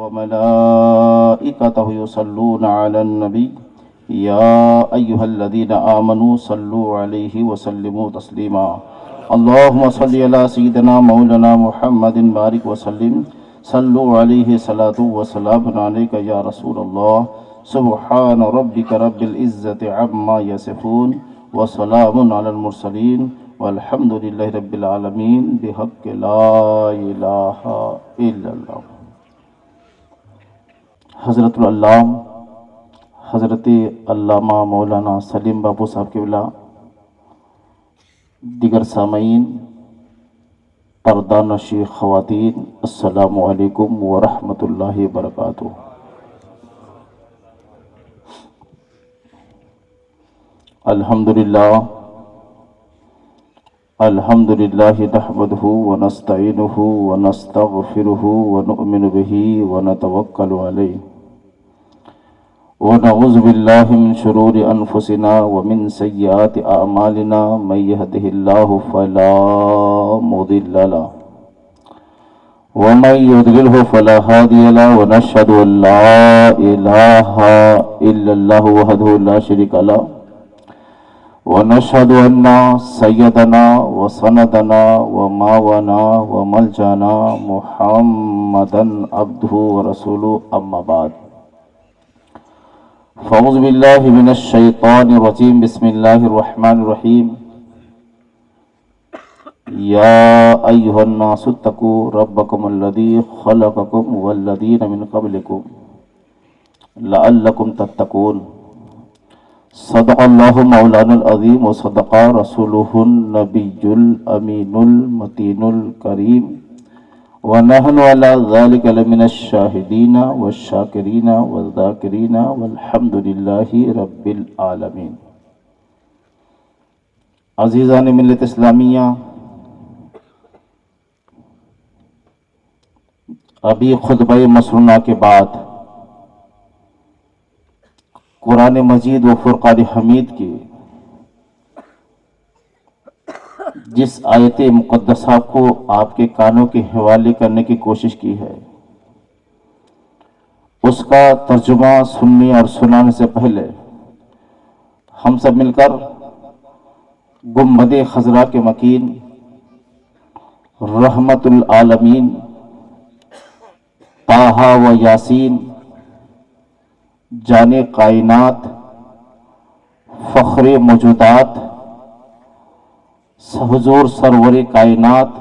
وملائكته يصلون على النبي يا أيها الذين آمنوا صلوا عليه وسلموا تسليما اللهم صل على سيدنا مولانا محمد بارك وسلم صلوا عليه صلاة وسلام عليك يا رسول الله سبحان ربك رب العزة عما يصفون وسلام على المرسلين والحمد لله رب العالمين بحق لا إله إلا الله۔ حضرت العلام حضرت علامہ مولانا سلیم بابو صاحب قبلہ، دیگر سامعین، پردہ نشین خواتین، السلام علیکم ورحمۃ اللہ وبرکاتہ۔ الحمدللہ نحمدہ ونستعینہ ونستغفرہ ونؤمن بہ ونتوکل علیہ ونعوذ باللہ من شرور انفسنا ومن سیئات اعمالنا من یہدہ اللہ فلا مضل لہ ومن یضللہ فلا ہادی لہ ونشہد ان لا الہ الا اللہ وحدہ لا شریک لہ ونشہد ان سیدنا وسندنا وماونا وملجانا محمدا عبدہ ورسولہ اما بعد۔ فاعوذ باللہ من الشیطان الرجیم، بسم اللہ الرحمن الرحیم۔ या अय्युहन्नासु तक़ू रब्बकुमुल्लज़ी ख़लक़कुम वल्लज़ीना मिन क़ब्लिकुम लअल्लकुम तत्तक़ून। सदक़ल्लाहु मौलानुल अज़ीम व सदक़ा रसूलुहुन नबियुल अमीनुल मतीनुल करीम व नहनु अला ज़ालिका लमिनश शाहिदीना वश्शाकिरीना वज़्ज़ाकिरीना वल्हम्दुलिल्लाहि रब्बिल आलमीन। अज़ीज़ान मिल्लत इस्लामिया, अभी खुतबा मसरूना के बाद कुरान मजीद व फुरक़ान हमीद की जिस आयत मुक़द्दसा को आपके कानों के हवाले करने की कोशिश की है, उसका तर्जुमा सुनने और सुनाने से पहले हम सब मिलकर गुम्बद खज़रा के मकीन रहमतुल आलमीन ताहा व यासीन जाने कायनात फ़ख्रे मौजूदात हुज़ूर सरवर कायनात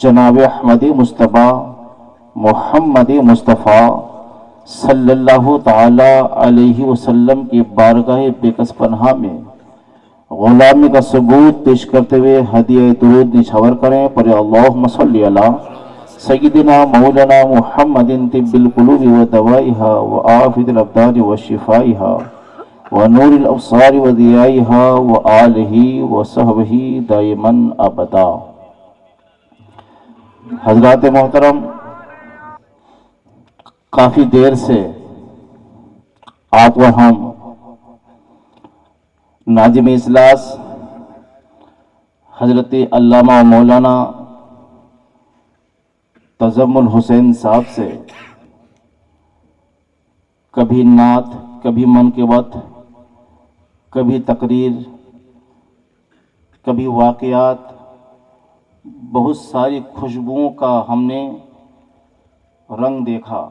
जनाब अहमद मुस्तफ़ा मोहम्मद मुस्तफ़ा सल्लल्लाहु ताला अलैहि वसल्लम की बारगाह बेकस पनाह में ग़ुलामी का सबूत पेश करते हुए हदिया दुरूद निछावर करें। पर अल्लाहुम्मा सल्ली अला सय्यिदिना मौलाना मुहम्मदिन तिब्बिल क़ुलूबि व दवाइहा व आफ़िदिल अब्दानि व शिफ़ाइहा व नूरिल अब्सारि व दियाइहा व आलिही व सहबिही दाइमन अबदा। हज़रात मोहतरम, काफ़ी देर से आप व हम नाजिम इजलास हज़रत अल्लामा मौलाना तज़म्मुल हुसैन साहब से कभी नात, कभी मनक़िबत, कभी तकरीर, कभी वाक़ियात, बहुत सारी खुशबुओं का हमने रंग देखा।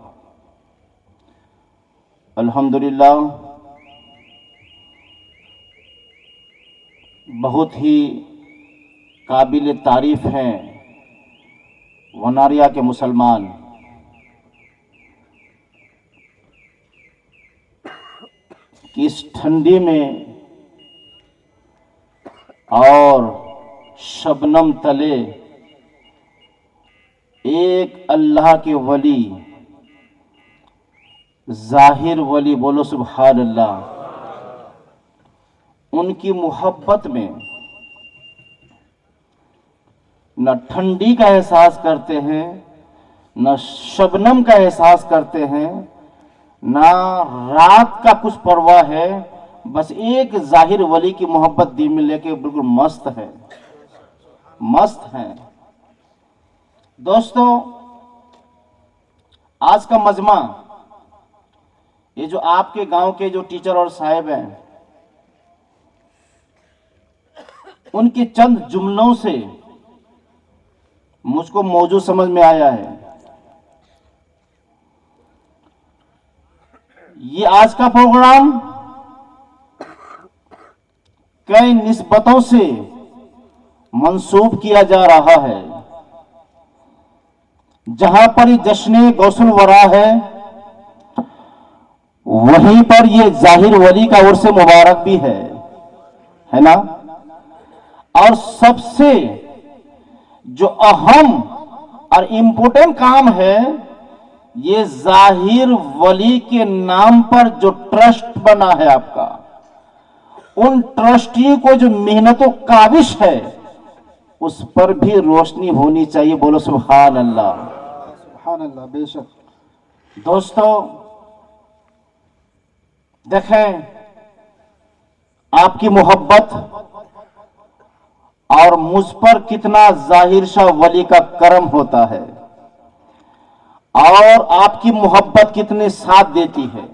अल्हम्दुलिल्लाह बहुत ही काबिल तारीफ़ हैं वनारिया के मुसलमान। कि इस ठंडी में और शबनम तले एक अल्लाह के वली, ज़ाहिर वली, बोलो सुभान अल्लाह, उनकी मोहब्बत में न ठंडी का एहसास करते हैं, न शबनम का एहसास करते हैं, ना रात का कुछ परवाह है। बस एक ज़ाहिर वली की मोहब्बत दिल में लेके बिल्कुल मस्त है, मस्त है। दोस्तों, आज का मजमा, ये जो आपके गांव के जो टीचर और साहिब हैं, उनके चंद जुमलों से मुझको मौजू समझ में आया है। ये आज का प्रोग्राम कई निस्बतों से मंसूब किया जा रहा है। जहां पर ये जश्न गौसुल वरा है, वहीं पर ये जाहिर वली का उर्स मुबारक भी है ना। और सबसे जो अहम और इम्पोर्टेंट काम है, ये जाहिर वली के नाम पर जो ट्रस्ट बना है आपका, उन ट्रस्टी को जो मेहनत काविश है, उस पर भी रोशनी होनी चाहिए। बोलो सुभान अल्लाह, सुभान अल्लाह। बेशक दोस्तों, देखें आपकी मोहब्बत और मुझ पर कितना जाहिर शाह वली का करम होता है, और आपकी मोहब्बत कितने साथ देती है।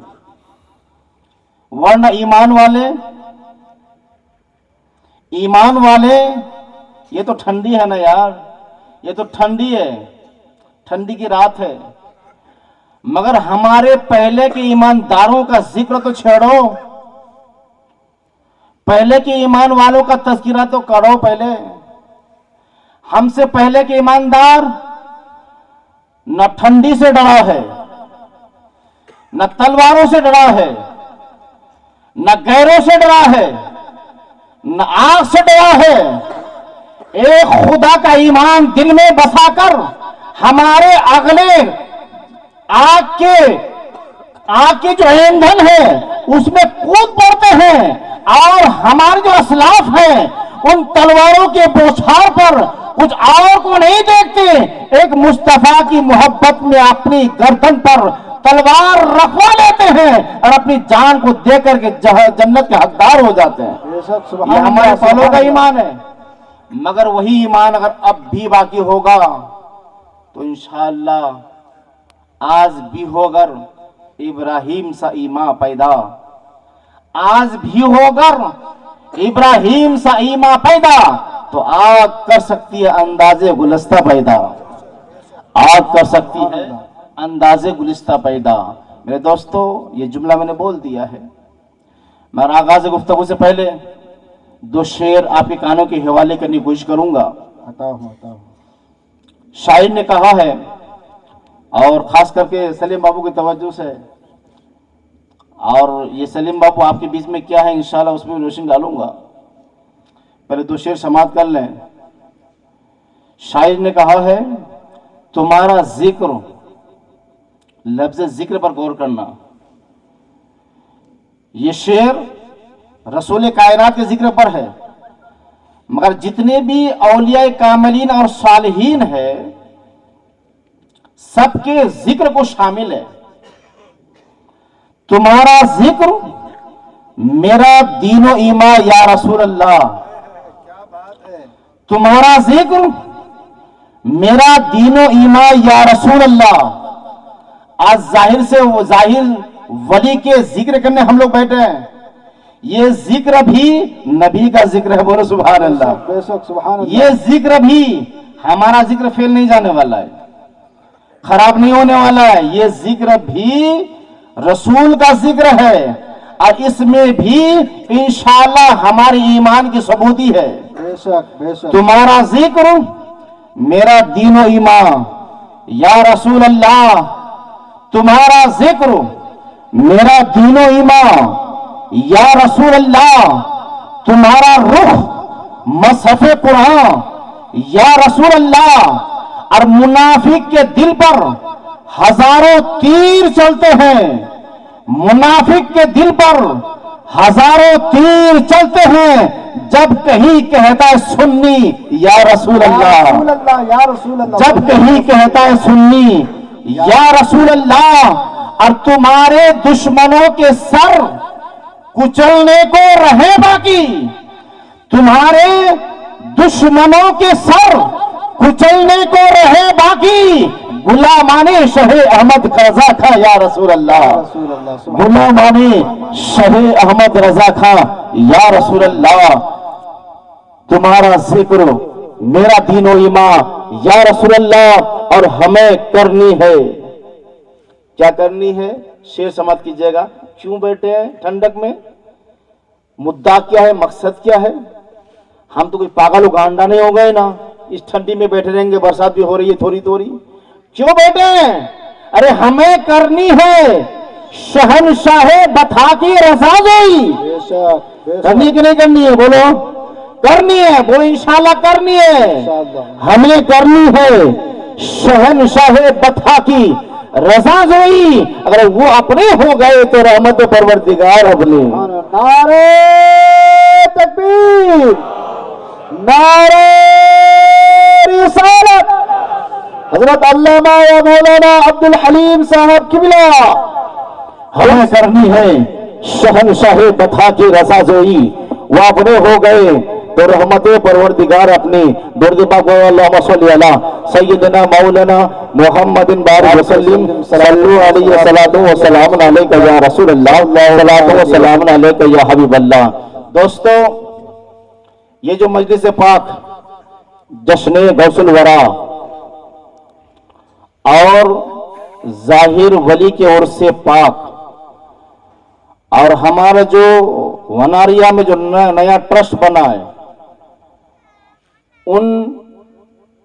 वरना ईमान वाले ये तो ठंडी है ना यार, ये तो ठंडी है, ठंडी की रात है, मगर हमारे पहले के ईमानदारों का जिक्र तो छेड़ो, पहले के ईमान वालों का तज़किरा तो करो पहले। हमसे पहले के ईमानदार न ठंडी से डरा है, न तलवारों से डरा है, न गैरों से डरा है, न आग से डरा है। एक खुदा का ईमान दिल में बसाकर हमारे अगले आग के जो ईंधन है उसमें कूद पड़ते हैं और हमारे जो असलाफ हैं उन तलवारों के बौछार पर कुछ और को नहीं देखते, एक मुस्तफा की मोहब्बत में अपनी गर्दन पर तलवार रखवा लेते हैं और अपनी जान को दे करके जन्नत के हकदार हो जाते हैं। ये हमारे सालों का ईमान है। मगर वही ईमान अगर अब भी बाकी होगा तो इंशाअल्लाह आज भी होगर इब्राहिम सा ईमान पैदा, आज भी होगर इब्राहिम सा ईमान पैदा तो आग कर सकती है अंदाजे गुलिस्ता पैदा, आग कर सकती है अंदाजे गुलिस्ता पैदा। मेरे दोस्तों, ये जुमला मैंने बोल दिया है। मैं आगाज गुफ्तगू से पहले दो शेर आपके कानों के हवाले करने की कोशिश करूंगा। शायर ने कहा है, और खास करके सलीम बाबू की तवज्जो से, और ये सलीम बाबू आपके बीच में क्या है इंशाल्लाह उसमें भी रोशनी डालूंगा। पहले दो शेर समाप्त कर लें। शायर ने कहा है, तुम्हारा जिक्र, लफ्ज जिक्र पर गौर करना। ये शेर रसूल कायनात के जिक्र पर है, मगर जितने भी औलिया कामिलीन और सालिहीन है सबके जिक्र को शामिल है। तुम्हारा जिक्र मेरा दीनो ईमा या रसूल अल्लाह, तुम्हारा जिक्र मेरा दीनो ईमा या रसूल अल्लाह। आज जाहिर से वो जाहिर वली के जिक्र करने हम लोग बैठे हैं। ये जिक्र भी नबी का जिक्र है, बोलो सुभान अल्लाह। बेशक सुभान अल्लाह। ये जिक्र भी हमारा जिक्र फेल नहीं जाने वाला है, खराब नहीं होने वाला है। ये जिक्र भी रसूल का जिक्र है और इसमें भी इंशाअल्लाह हमारे ईमान की सबूती है। बेशक बेशक। तुम्हारा जिक्र मेरा दीनो ईमान या रसूल अल्लाह, तुम्हारा जिक्र मेरा दीनो ईमान या रसूल अल्लाह, तुम्हारा रुख मसहफ़े कुरान या रसूल अल्लाह। और मुनाफिक के दिल पर हजारों तीर चलते हैं, मुनाफिक के दिल पर हजारों तीर चलते हैं जब कहीं कहता है सुन्नी या रसूल अल्लाह, या रसूल अल्लाह। जब कहीं कहता है सुन्नी या रसूल अल्लाह। और तुम्हारे दुश्मनों के सर कुचलने को रहे बाकी, तुम्हारे दुश्मनों के सर कुचलने को रहे बाकी। गुलामाने शहे अहमद रजा खा या रसूल अल्लाह, गुलामाने शहे अहमद रजा खा या रसूल अल्लाह। तुम्हारा जिक्र मेरा दीनो ईमान या रसूल अल्लाह। और हमें करनी है, क्या करनी है? शेर समाप्त कीजिएगा। क्यों बैठे हैं ठंडक में? मुद्दा क्या है, मकसद क्या है? हम तो कोई पागल गांडा नहीं हो गए ना, इस ठंडी में बैठे रहेंगे, बरसात भी हो रही है थोड़ी थोड़ी, क्यों बैठे हैं? अरे हमें करनी है शहनशाहे बता की रज़ाजोई। करनी है कि नहीं करनी है? बोलो करनी है, बोलो इंशाल्लाह करनी है। हमें करनी है शहनशाहे बता की रज़ाजोई। अगर वो अपने हो गए तो रहमत परवरदिगार अपने। नारे तकबीर, नारे रिसालत। हजरत अल्लामा या मौलाना अब्दुल हलीम साहब किबला। हमें करनी है शहनशाहे बता की रज़ाजोई। वो अपने हो गए तो रहमत परवरदिगार अपनी। दुर्द पाक अल्लाहुम्मा सल्ली अला सय्यिदना मौलाना मुहम्मदिन बारिक वसल्लिम सल्लल्लाहु अलैहि वसल्लम व सलाम अलैका या रसूल अल्लाह व सलाम अलैका या हबीब अल्लाह। दोस्तों, ये जो मजलिस पाक जश्न गौसुल वरा और जाहिर वली की ओर से पाक, और हमारा जो वनारिया में जो नया ट्रस्ट बना है, उन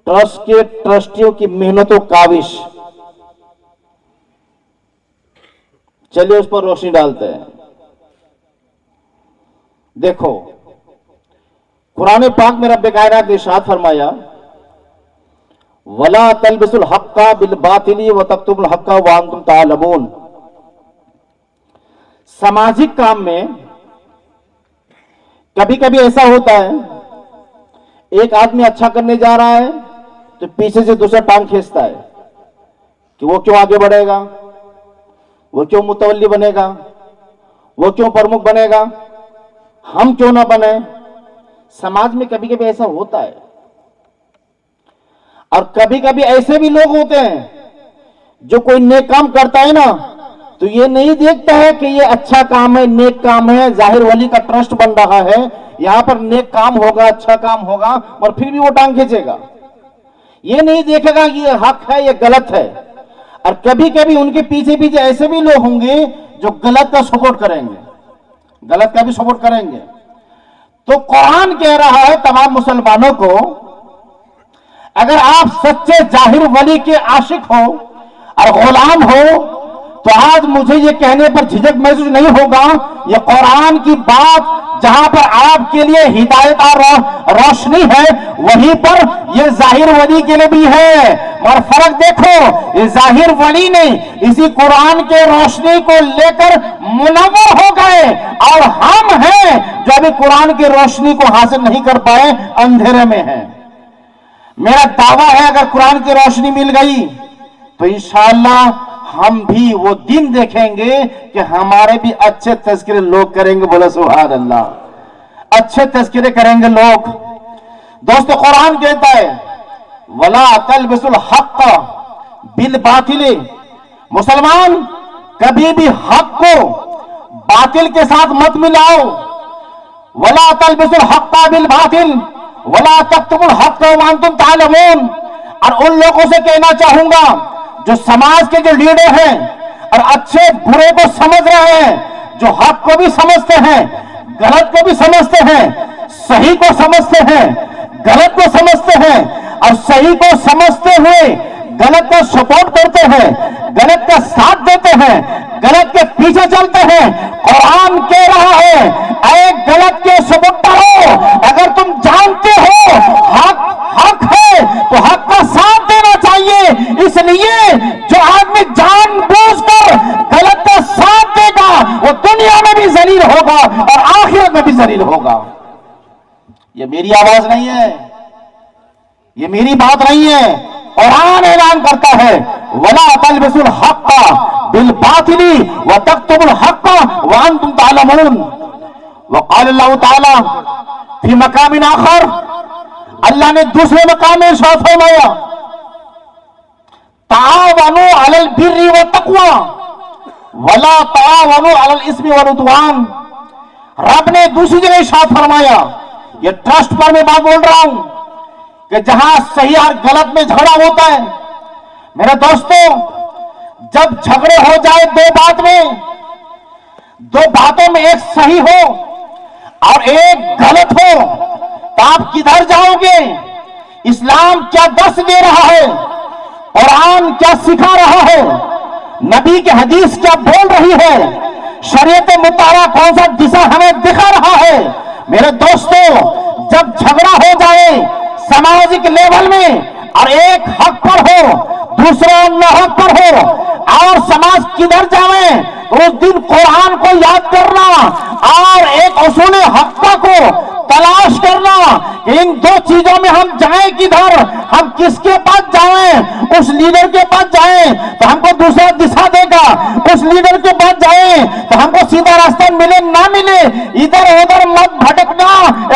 ट्रस्ट के ट्रस्टियों की मेहनत और काविश। चलिए उस पर रोशनी डालते हैं। देखो, कुरान पाक में रब्बे कायनात ने इरशाद फरमाया, वला तलबिसुल हक्का बिल बातिली व तक्तुमुल हक्का व अंतुम तालमून। सामाजिक काम में कभी कभी ऐसा होता है, एक आदमी अच्छा करने जा रहा है तो पीछे से दूसरा टांग खींचता है कि वो क्यों आगे बढ़ेगा, वो क्यों मुतवल्ली बनेगा, वो क्यों प्रमुख बनेगा, हम क्यों ना बने। समाज में कभी कभी ऐसा होता है। और कभी कभी ऐसे भी लोग होते हैं जो कोई नेक काम करता है ना, तो ये नहीं देखता है कि ये अच्छा काम है, नेक काम है, जाहिर वली का ट्रस्ट बन रहा है, यहां पर नेक काम होगा, अच्छा काम होगा, और फिर भी वो टांग खींचेगा। ये नहीं देखेगा कि ये हक है, ये गलत है। और कभी कभी उनके पीछे पीछे ऐसे भी लोग होंगे जो गलत का सपोर्ट करेंगे, गलत का भी सपोर्ट करेंगे। तो कुरान कह रहा है तमाम मुसलमानों को, अगर आप सच्चे जाहिर वली के आशिक हो और गुलाम हो, तो आज मुझे ये कहने पर झिझक महसूस नहीं होगा, ये कुरान की बात जहां पर आपके लिए हिदायत और रोशनी है, वहीं पर ये जाहिर वली के लिए भी है। और फर्क देखो, ये जाहिर वली ने इसी कुरान के रोशनी को लेकर मुनव्वर हो गए, और हम हैं जो अभी कुरान की रोशनी को हासिल नहीं कर पाए, अंधेरे में हैं। मेरा दावा है अगर कुरान की रोशनी मिल गई तो इंशाअल्लाह हम भी वो दिन देखेंगे कि हमारे भी अच्छे तज़किरे लोग करेंगे। बोले सुभान अल्लाह, अच्छे तज़किरे करेंगे लोग। दोस्तों, कुरान कहता है वला तलबिसुल हक़ बिल बातिल। मुसलमान कभी भी हक को बातिल के साथ मत मिलाओ। वला तलबिसुल हक़ बिल बातिल वला तक्तुमुल हक़ व अंतुम तालमून। और उन लोगों से कहना चाहूंगा जो समाज के जो लीडर हैं और अच्छे बुरे को समझ रहे हैं, जो हक को भी समझते हैं, गलत को भी समझते हैं, सही को समझते हैं, गलत को समझते हैं, और सही को समझते हुए गलत को सपोर्ट करते हैं, गलत का साथ देते हैं, गलत के पीछे चलते हैं। कुरान कह रहा है, ऐ गलत के सपोर्टरों, अगर तुम जानते हो हक हक है तो हक का साथ देना चाहिए। इसलिए जो आदमी जानबूझकर गलत का साथ देगा वो दुनिया में भी जलील होगा और आखिरत में भी जलील होगा। ये मेरी आवाज नहीं है, ये मेरी बात नहीं है। कुरान ऐलान करता है वला तलबिसुल हक़्क़ बिल बातिली व तक्तुमुल हक़्क़ व अंतुम तालमून। व क़ाल अल्लाहु तआला फी मकामिन आखर, अल्लाह ने दूसरे मकाम में इरशाद फरमाया तावनु अलल बिर्रि व तक़वा वला तावनु अलल इस्मि वल उद्वान। रब ने दूसरी जगह इरशाद फरमाया, ये ट्रस्ट पर मैं बात बोल रहा हूं कि जहां सही और गलत में झगड़ा होता है, मेरे दोस्तों, जब झगड़े हो जाए दो बातों में एक सही हो और एक गलत हो, तो आप किधर जाओगे? इस्लाम क्या दर्श दे रहा है, कुरान क्या सिखा रहा है, नबी की हदीस क्या बोल रही है, शरीयत मुतारा कौन सा दिशा हमें दिखा रहा है। मेरे दोस्तों, जब झगड़ा हो जाए सामाजिक लेवल में और एक हक पर हो दूसरा नाहक पर हो और समाज किधर जाए, तो उस दिन कुरान को याद करना और एक उसूल हक़्क़ा को तलाश करना। इन दो चीजों में हम जाएं किधर, हम किसके पास जाएं? उस लीडर के पास जाएं तो हमको दूसरा दिशा देगा, उस लीडर के पास जाएं तो हमको सीधा रास्ता मिले ना मिले, इधर उधर मत भटकना,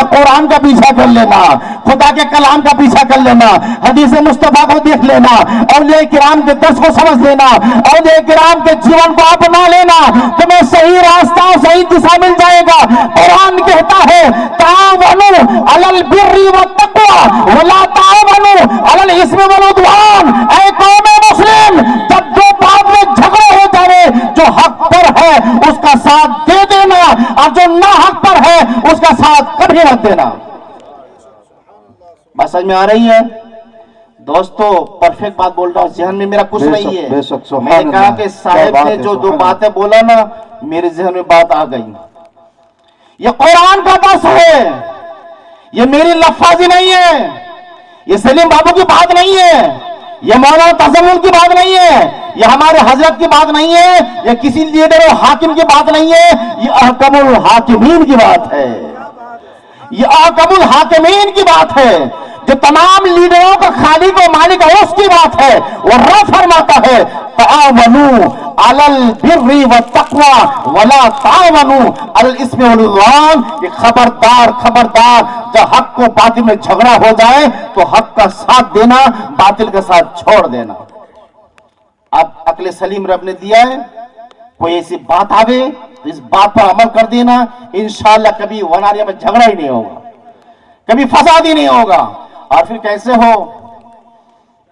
कुरान का पीछा कर लेना, खुदा के कलाम का पीछा कर लेना, हदीस मुस्तफा को देख लेना, औलिया किराम के दर्स को समझ लेना, औलिया किराम के जीवन को अपना लेना, तुम्हें सही रास्ता सही दिशा मिल जाएगा। कुरान कहता है तावनु अलल बिर्रि व तक़वा वला तावनु अलल इस्मि वल उद्वान। ऐ कौम मुस्लिम, जब दो बात में झगड़ा हो जाए, जो हक पर है उसका साथ दे देना और जो ना हक पर है उसका साथ कभी मत देना। बात समझ में आ रही है? दोस्तों परफेक्ट बात बोल रहा हूँ, जहन में मेरा कुछ नहीं है। बेशक, सुभान मैंने कहा अल्लाह। कि क्या साहिब बात ने है, जो दो सुभान बातें बोला ना, मेरे जहन में बात आ गई। ये कुरान का दस है, ये मेरी लफ्ज़ी नहीं है, ये सलीम बाबू की बात नहीं है, ये मौलाना तजमुल की बात नहीं है, ये हमारे हजरत की बात नहीं है, ये किसी लीडर और हाकिम की बात नहीं है, ये अहकमुल हाकिमीन की बात है। ये अहकमुल हाकिमीन की बात है, जो तमाम लीडरों का खालिक और मालिक है, उसकी बात है। वो रब फरमाता है तावनु अलल बिर्रि व तक़वा वला तावनु अलल इस्मि वल उद्वान। ये खबरदार खबरदार, जब हक को बातिल में झगड़ा हो जाए तो हक का साथ देना, बातिल का साथ छोड़ देना। अब अक्ल सलीम रब ने दिया है, कोई ऐसी बात आवे तो इस बात पर अमल कर देना, इंशाअल्लाह कभी वनारिया में झगड़ा ही नहीं होगा, कभी फसाद ही नहीं होगा। और फिर कैसे हो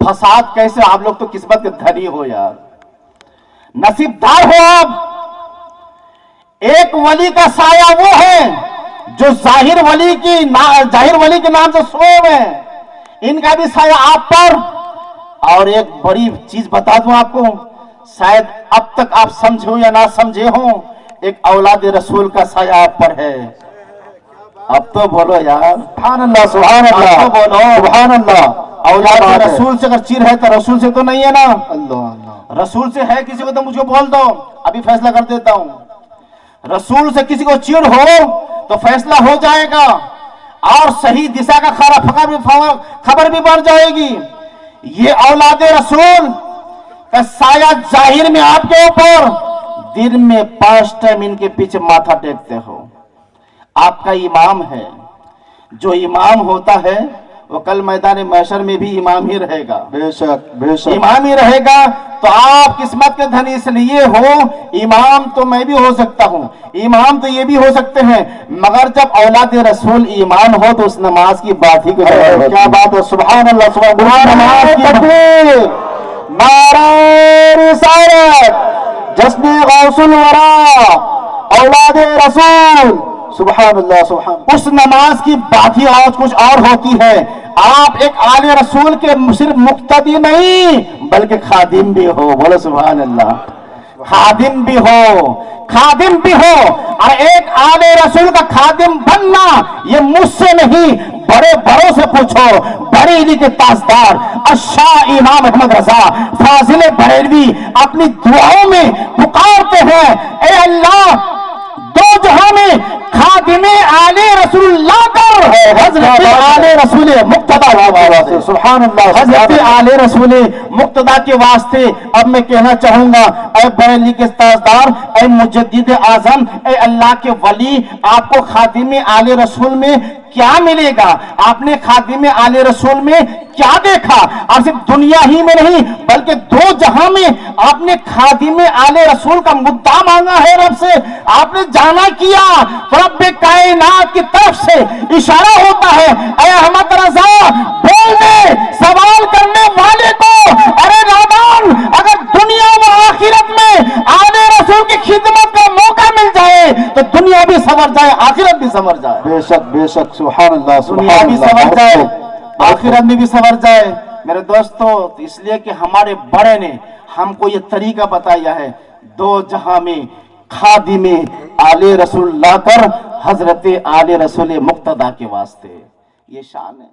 फसाद, कैसे? आप लोग तो किस्मत के धनी हो यार, नसीबदार हो आप। एक वली का साया वो है जो जाहिर वली के नाम से सोए हुए हैं, इनका भी साया आप पर। और एक बड़ी चीज बता दूं आपको, शायद अब तक आप समझे हो या ना समझे हो, एक औलाद रसूल का साया आप पर है। अब तो बोलो यार, सुभान अल्लाह, सुभान अल्लाह, अब तो बोलो सुभान अल्लाह। औलाद बात है। रसूल से अगर चिर है तो रसूल से तो नहीं है ना? अल्लाह अल्लाह। रसूल से है किसी को तो मुझे बोल दो, अभी फैसला कर देता हूं। रसूल से किसी को चिड़ हो तो फैसला हो जाएगा और सही दिशा का खबर भी बढ़ जाएगी। ये औलाद रसूल का साया जाहिर में आपके ऊपर, दिन में 5 टाइम इनके पीछे माथा टेकते हो। आपका इमाम है, जो इमाम होता है वो कल मैदान महशर में भी इमाम ही रहेगा, बेशक बेशक, इमाम ही रहेगा। तो आप किस्मत के धनी इसलिए हो, इमाम तो मैं भी हो सकता हूं, इमाम तो ये भी हो सकते हैं, मगर जब औलाद रसूल इमाम हो तो उस नमाज की बात ही कुछ और होती है। क्या बात है, सुभान अल्लाह, सुभान अल्लाह। नमाज की तकबीर, नारे रिसालत, जश्न गौसुल वरा, औलाद रसूल, सुभान अल्लाह, सुभान। उस नमाज की बात ही आज कुछ और होती है। आप एक आले रसूल के सिर्फ मुक्तदी नहीं बल्कि खादिम भी हो, बोलो सुभान अल्लाह। खादिम भी हो, खादिम भी हो। और एक आले रसूल का खादिम बनना ये मुझसे नहीं, बड़े बड़ों से पूछो। बरेली के ताजदार शाह इमाम अहमद रजा फाजिल बरेलवी अपनी दुआओं में पुकारते हैं, ए अल्लाह, दो जहां में खादिमे आले रसूल लाकर हजरत आले रसूल मुक्तदा वास्ते, सुभान अल्लाह, हजरत आले रसूल मुक्तदा के वास्ते अब मैं कहना चाहूंगा, ऐ बरेली के ताजदार, ऐ मुजद्दिद आजम, ऐ अल्लाह के वली, आपको खादिमे आले रसूल में क्या मिलेगा? आपने खादिमे आले रसूल में क्या देखा? और सिर्फ दुनिया ही में नहीं बल्कि दो जहां में आपने खादिमे आले रसूल का मुद्दा मांगा है रब से। आपने जाना किया तो रब कायनात की तरफ से इशारा होता है, ऐ अहमद रजा, बोलने सवाल करने वाले को, अरे नादान, अगर दुनिया व आखिरत में आले रसूल की खिदमत का मौका मिल जाए तो दुनिया भी संवर जाए, आखिरत भी संवर जाए। बेशक बेशक, सुभान अल्लाह, दुनिया भी संवर जाए, आखिरत में भी संवर जाए। मेरे दोस्तों, इसलिए कि हमारे बड़े ने हमको ये तरीका बताया है, दो जहां में खादिमे आले रसूल लाकर हजरत आले रसूल मुक्तदा के वास्ते, ये शान है।